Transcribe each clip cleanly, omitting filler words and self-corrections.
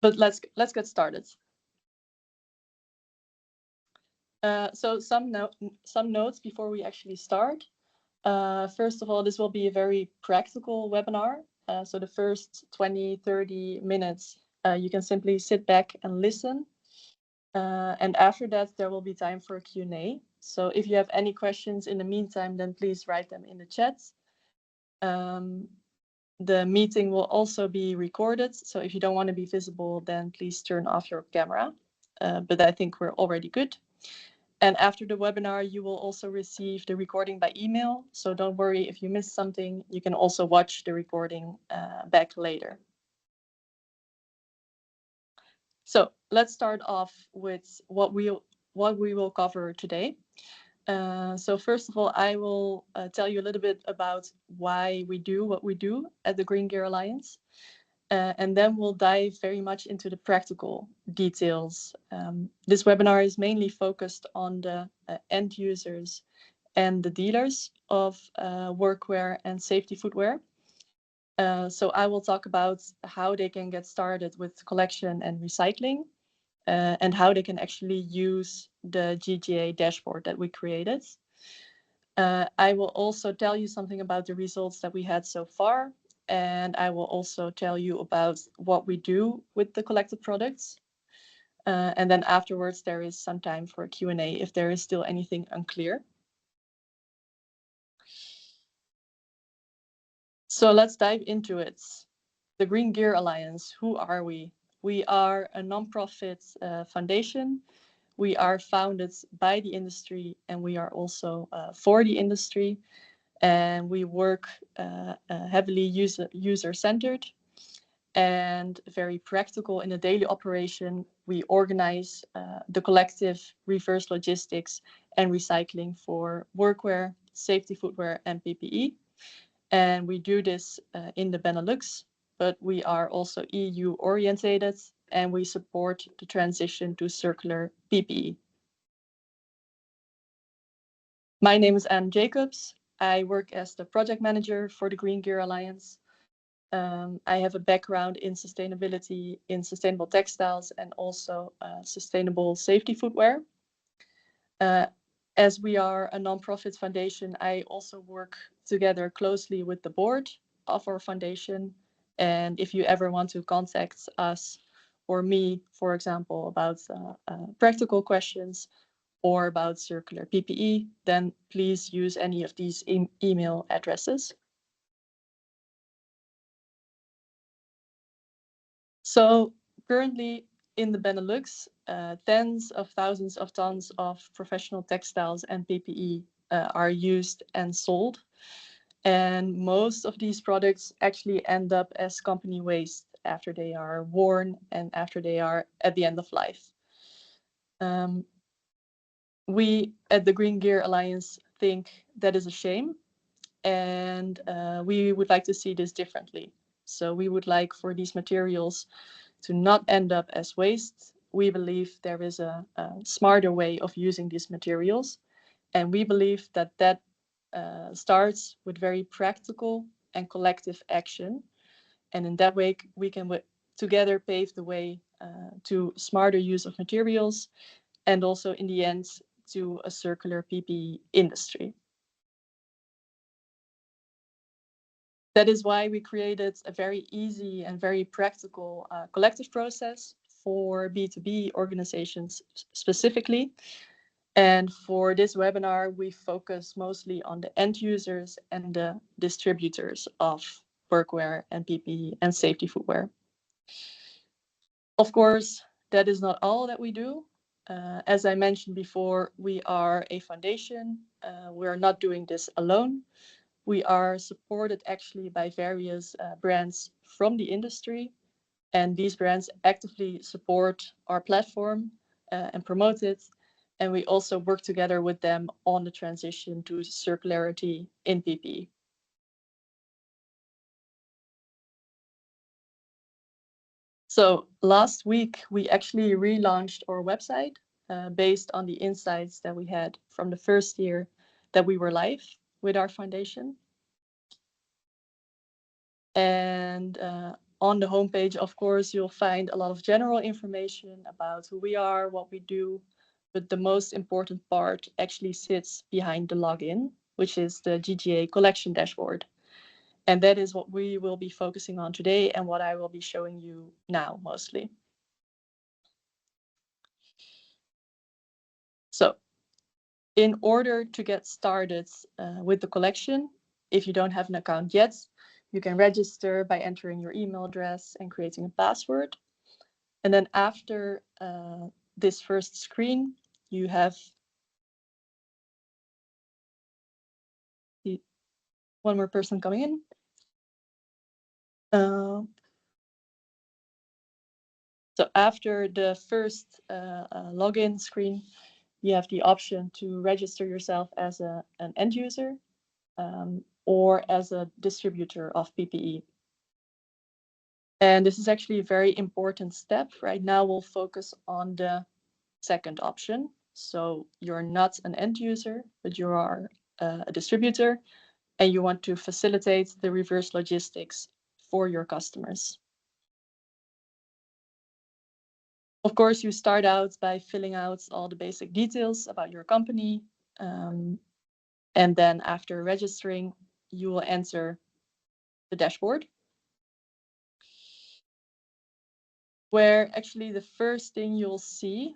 But let's get started. So some notes before we actually start. First of all, this will be a very practical webinar. So the first 20-30 minutes, you can simply sit back and listen. And after that, there will be time for a Q&A. So if you have any questions in the meantime, then please write them in the chat. The meeting will also be recorded. So if you don't want to be visible, then please turn off your camera. But I think we're already good. And after the webinar, you will also receive the recording by email. So don't worry if you missed something. You can also watch the recording back later. So let's start off with what we will cover today. So first of all, I will tell you a little bit about why we do what we do at the Green Gear Alliance. And then we'll dive very much into the practical details. This webinar is mainly focused on the end users and the dealers of workwear and safety footwear. So I will talk about how they can get started with collection and recycling, and how they can actually use the GGA dashboard that we created. I will also tell you something about the results that we had so far, and I will also tell you about what we do with the collected products. And then afterwards, there is some time for a Q&A if there is still anything unclear. So let's dive into it. The Green Gear Alliance, who are we? We are a nonprofit foundation. We are founded by the industry, and we are also for the industry. And we work heavily user-centered and very practical in a daily operation. We organize the collective reverse logistics and recycling for workwear, safety footwear, and PPE. And we do this in the Benelux, but we are also EU orientated, and we support the transition to circular PPE. My name is Anne Jacobs. I work as the project manager for the Green Gear Alliance. I have a background in sustainability, in sustainable textiles, and also sustainable safety footwear. As we are a nonprofit foundation, I also work together closely with the board of our foundation. And if you ever want to contact us or me, for example, about practical questions or about circular PPE, then please use any of these email addresses. So currently in the Benelux, tens of thousands of tons of professional textiles and PPE are used and sold. And most of these products actually end up as company waste after they are worn and after they are at the end of life. We at the Green Gear Alliance think that is a shame, and we would like to see this differently. So we would like for these materials to not end up as waste. We believe there is a smarter way of using these materials, and we believe that that starts with very practical and collective action. And in that way, we can together pave the way to smarter use of materials, and also in the end to a circular PPE industry. That is why we created a very easy and very practical collective process for B2B organizations specifically. And for this webinar, we focus mostly on the end users and the distributors of workwear and PPE and safety footwear. Of course, that is not all that we do. As I mentioned before, we are a foundation. We are not doing this alone. We are supported actually by various brands from the industry, and these brands actively support our platform and promote it. And we also work together with them on the transition to circularity in PPE. So last week, we actually relaunched our website based on the insights that we had from the first year that we were live with our foundation. And On the homepage, of course, you'll find a lot of general information about who we are, what we do, but the most important part actually sits behind the login, which is the GGA collection dashboard. And that is what we will be focusing on today and what I will be showing you now mostly. So in order to get started with the collection, if you don't have an account yet, you can register by entering your email address and creating a password. And then after this first screen, you have one more person coming in. So after the first login screen, you have the option to register yourself as an end user or as a distributor of PPE. And this is actually a very important step. Right now, we'll focus on the second option. So you're not an end user, but you are a distributor, and you want to facilitate the reverse logistics for your customers. Of course, you start out by filling out all the basic details about your company. And then after registering, you will enter the dashboard, where actually the first thing you'll see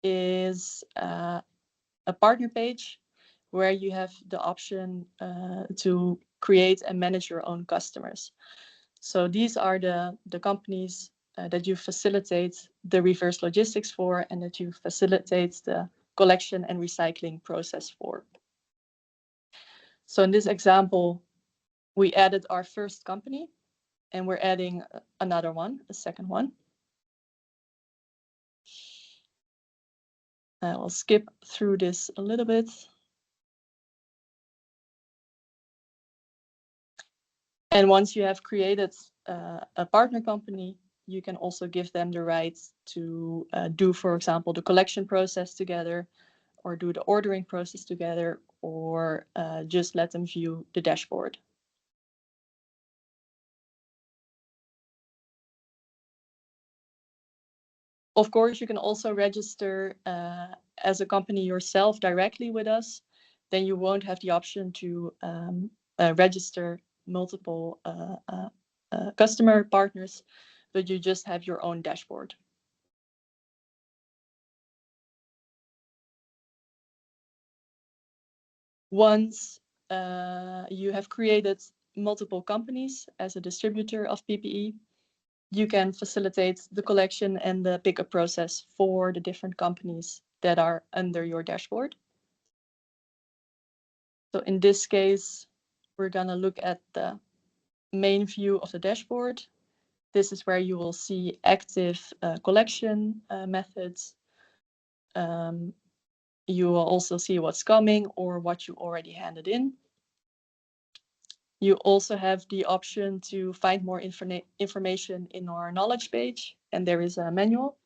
is a partner page where you have the option to create and manage your own customers. So these are the companies that you facilitate the reverse logistics for and that you facilitate the collection and recycling process for. So in this example, we added our first company and we're adding another one, a second one. I will skip through this a little bit. And once you have created a partner company, you can also give them the right to do, for example, the collection process together, or do the ordering process together, or just let them view the dashboard. Of course, you can also register as a company yourself directly with us. Then you won't have the option to register multiple customer partners, but you just have your own dashboard. Once you have created multiple companies as a distributor of PPE, you can facilitate the collection and the pickup process for the different companies that are under your dashboard. So in this case, we're going to look at the main view of the dashboard. This is where you will see active collection methods. You will also see what's coming or what you already handed in. You also have the option to find more information in our knowledge page, and there is a manual.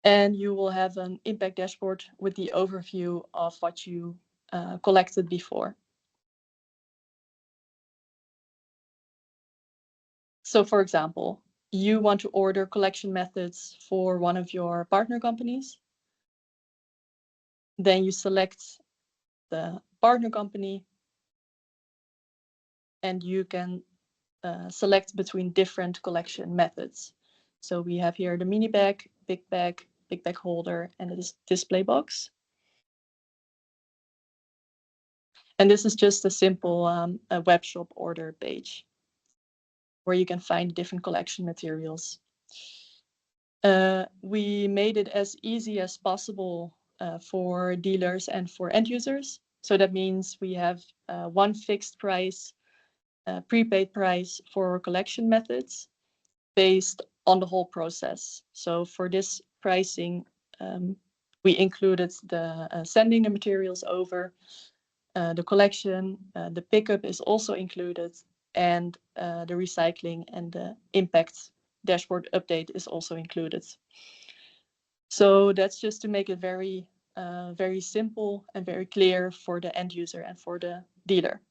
And you will have an impact dashboard with the overview of what you collected before. So for example, you want to order collection methods for one of your partner companies. Then you select the partner company and you can select between different collection methods. So we have here the mini bag, big bag holder, and the display box. And this is just a simple a web shop order page where you can find different collection materials. We made it as easy as possible for dealers and for end users. So that means we have one fixed price, prepaid price for collection methods based on the whole process. So for this pricing, we included the sending the materials over, the collection, the pickup is also included, and the recycling and the impact dashboard update is also included. So that's just to make it very, very simple and very clear for the end user and for the dealer.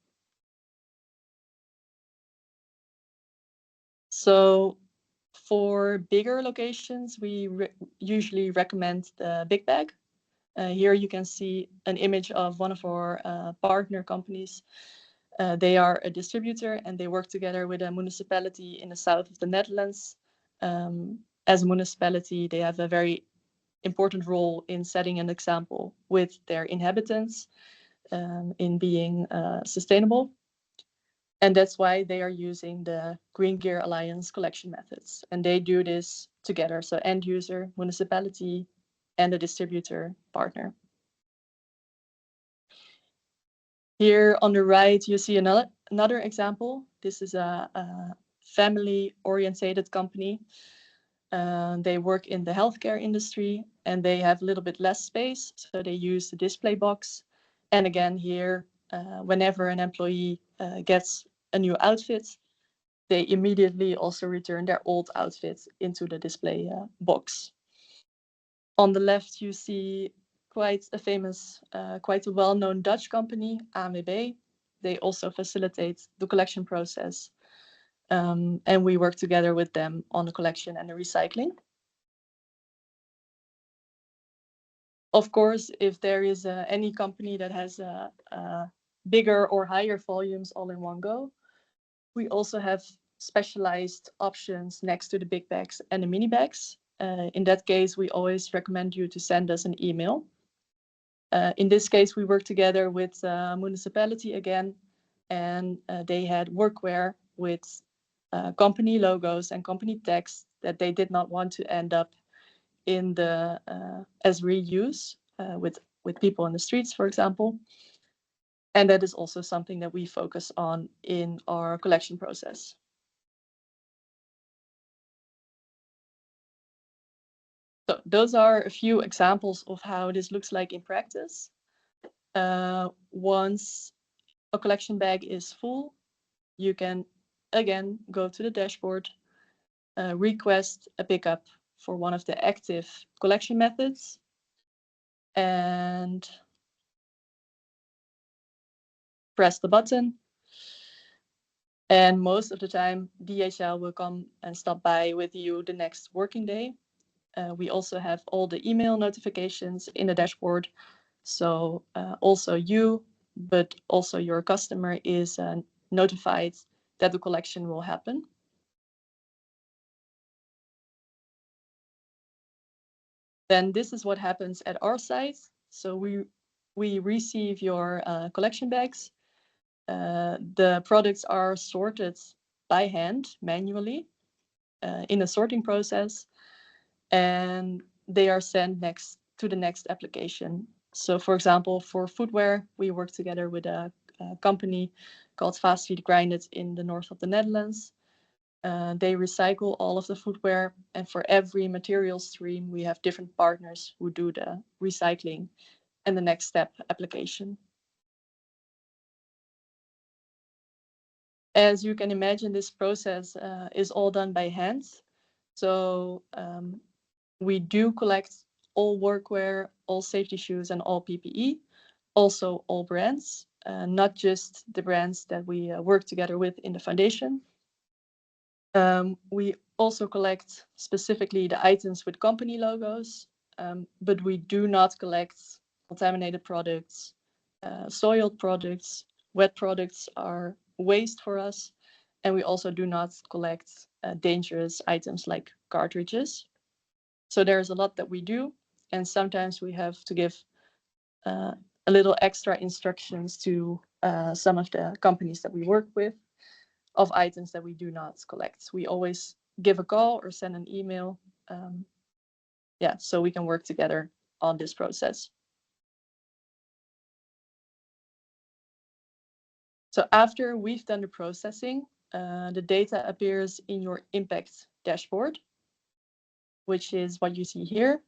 So for bigger locations, we usually recommend the big bag. Here you can see an image of one of our partner companies. They are a distributor and they work together with a municipality in the south of the Netherlands. As a municipality, they have a very important role in setting an example with their inhabitants in being sustainable. And that's why they are using the Green Gear Alliance collection methods. And they do this together. So end user, municipality, and the distributor partner. Here on the right, you see another example. This is a family-orientated company. They work in the healthcare industry and they have a little bit less space. So they use the display box. And again, here, whenever an employee gets a new outfit, they immediately also return their old outfit into the display box. On the left, you see quite a famous, quite a well-known Dutch company, AMB. They also facilitate the collection process. And we work together with them on the collection and the recycling. Of course, if there is any company that has bigger or higher volumes all in one go, we also have specialized options next to the big bags and the mini bags. In that case, we always recommend you to send us an email. In this case, we work together with municipality again, and they had workwear with company logos and company text that they did not want to end up in the as reuse with people in the streets, for example. And that is also something that we focus on in our collection process. So those are a few examples of how this looks like in practice. Once a collection bag is full, you can again go to the dashboard, request a pickup for one of the active collection methods, and press the button. And most of the time, DHL will come and stop by with you the next working day. We also have all the email notifications in the dashboard. So also you, but also your customer is notified that the collection will happen. Then this is what happens at our site. So we receive your collection bags. The products are sorted by hand, manually, in a sorting process, and they are sent next to the next application. So for example, for footwear, we work together with a company called Fast Grinded in the north of the Netherlands. They recycle all of the footwear, and for every material stream, we have different partners who do the recycling and the next step application. As you can imagine, this process is all done by hand. So we do collect all workwear, all safety shoes, and all PPE, also all brands, not just the brands that we work together with in the foundation. We also collect specifically the items with company logos, but we do not collect contaminated products, soiled products. Wet products are waste for us, and we also do not collect dangerous items like cartridges. So there's a lot that we do, and sometimes we have to give a little extra instructions to some of the companies that we work with of items that we do not collect. We always give a call or send an email, so we can work together on this process. So after we've done the processing, the data appears in your impact dashboard, which is what you see here.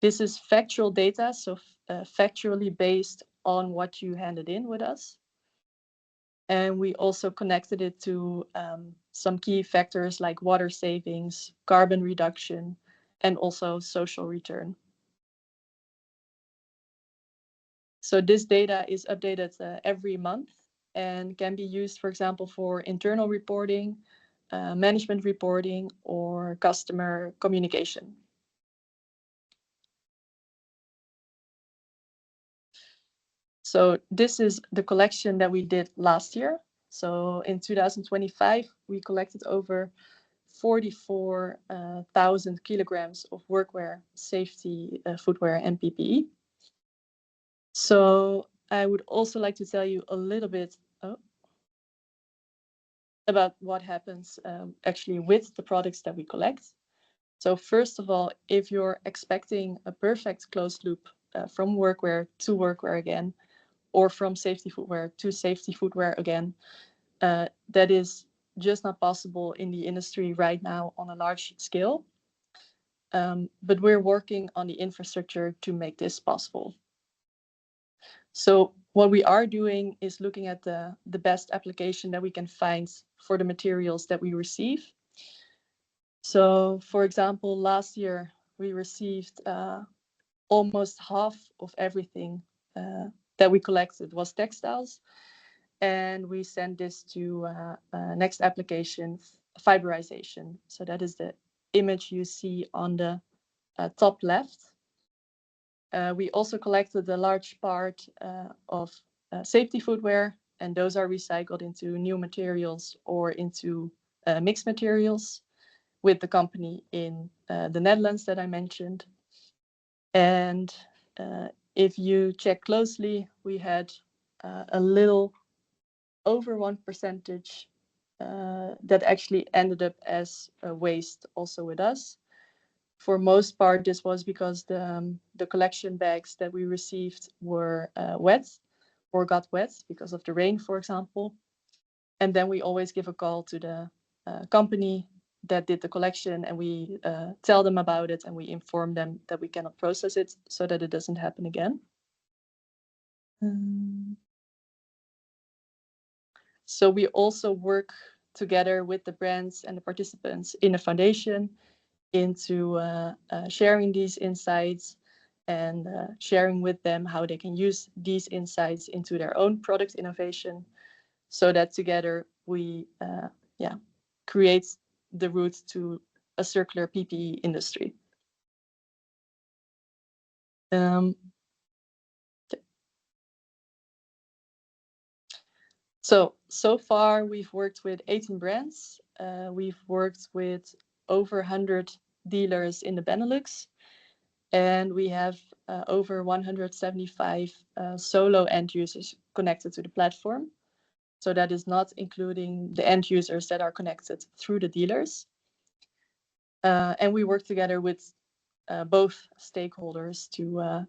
This is factual data, so factually based on what you handed in with us. And we also connected it to some key factors like water savings, carbon reduction, and also social return. So this data is updated every month and can be used, for example, for internal reporting, management reporting, or customer communication. So this is the collection that we did last year. So in 2025, we collected over 44,000 kilograms of workwear, safety footwear, and PPE. So I would also like to tell you a little bit about what happens actually with the products that we collect. So first of all, if you're expecting a perfect closed loop from workwear to workwear again, or from safety footwear to safety footwear again, that is just not possible in the industry right now on a large scale. But we're working on the infrastructure to make this possible. So what we are doing is looking at the best application that we can find for the materials that we receive. So for example, last year we received almost half of everything that we collected was textiles. And we send this to next application, fiberization. So that is the image you see on the top left. We also collected a large part of safety footwear, and those are recycled into new materials or into mixed materials with the company in the Netherlands that I mentioned. And if you check closely, we had a little over 1% that actually ended up as a waste also with us. For most part, this was because the collection bags that we received were wet or got wet because of the rain, for example. And then we always give a call to the company that did the collection, and we tell them about it, and we inform them that we cannot process it so that it doesn't happen again. So we also work together with the brands and the participants in the foundation into sharing these insights and sharing with them how they can use these insights into their own product innovation, so that together we create the route to a circular PPE industry. So far we've worked with 18 brands. We've worked with over 100 dealers in the Benelux, and we have over 175 solo end users connected to the platform. So that is not including the end users that are connected through the dealers. And we work together with both stakeholders to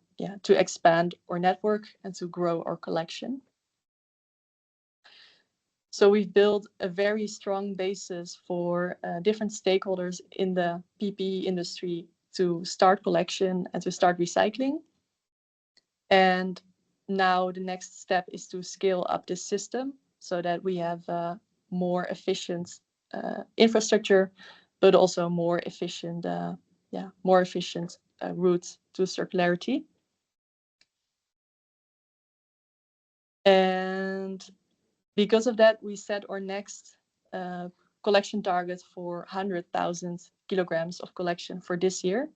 expand our network and to grow our collection. So we've built a very strong basis for different stakeholders in the PPE industry to start collection and to start recycling. And now the next step is to scale up this system so that we have a more efficient infrastructure, but also more efficient route to circularity. And because of that, we set our next collection target for 100,000 kilograms of collection for this year.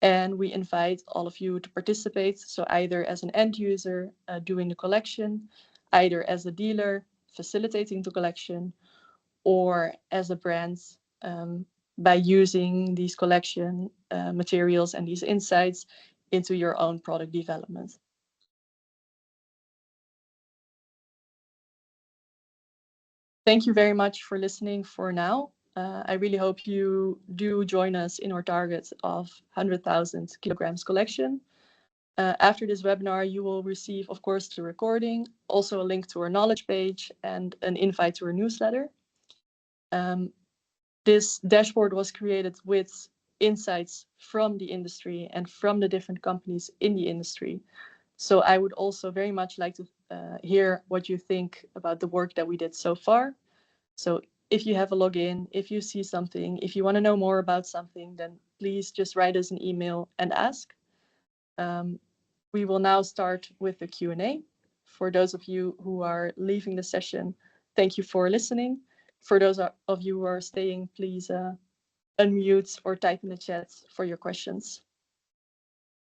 And we invite all of you to participate. So either as an end user doing the collection, either as a dealer facilitating the collection, or as a brand by using these collection materials and these insights into your own product development. Thank you very much for listening for now. I really hope you do join us in our target of 100,000 kilograms collection. After this webinar, you will receive, of course, the recording, also a link to our knowledge page and an invite to our newsletter. This dashboard was created with insights from the industry and from the different companies in the industry. So I would also very much like to hear what you think about the work that we did so far. So if you have a login, if you see something, if you want to know more about something, then please just write us an email and ask. We will now start with the Q&A. For those of you who are leaving the session, thank you for listening. for those of you who are staying, please unmute or type in the chat for your questions.